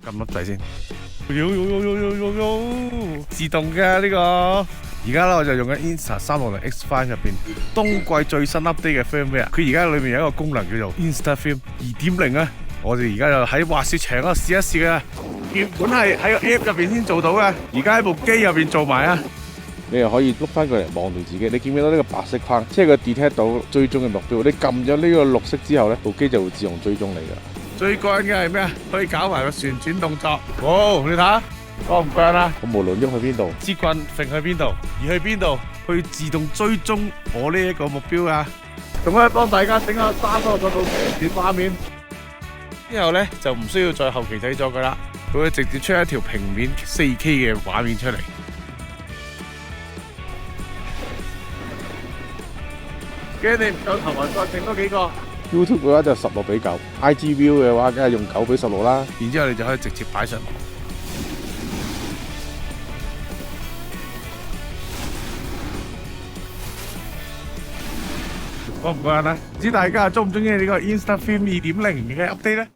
撳粒掣先。喲，自動嘅呢個。而家咧我就用緊 Insta 360 X5 入邊冬季最新 update 嘅 firmware。佢而家裏面有一個功能叫做 InstaFilm 2.0啊。我哋而家就喺滑雪場嗰度試一試嘅。原本係喺個 app 入邊先做到嘅，而家喺部機入邊做埋啊。你又可以碌翻過嚟望住自己，你見唔見到呢個白色框？即係佢 detect 到追蹤嘅目標。你撳咗呢個綠色之後咧，部機就會自動追蹤你㗎。最過癮嘅係咩啊？可以搞埋個旋轉動作。哇！你睇下，過唔過癮啊？我無論喐去邊度，支棍揈去邊度，移去邊度，去自動追蹤我呢一個目標啊！仲可以幫大家整下360度短畫面。之後咧就唔需要再後期製作㗎啦，佢會直接出一條平面 4K 嘅畫面出嚟。驚你唔夠頭暈，再整多幾個。YouTube 嘅話就16:9，IG View 嘅話梗係用9:16啦。然之後你就可以直接擺上網。過唔過癮啊？唔知大家中唔中意呢個 InstaFilm 2.0嘅 update 咧？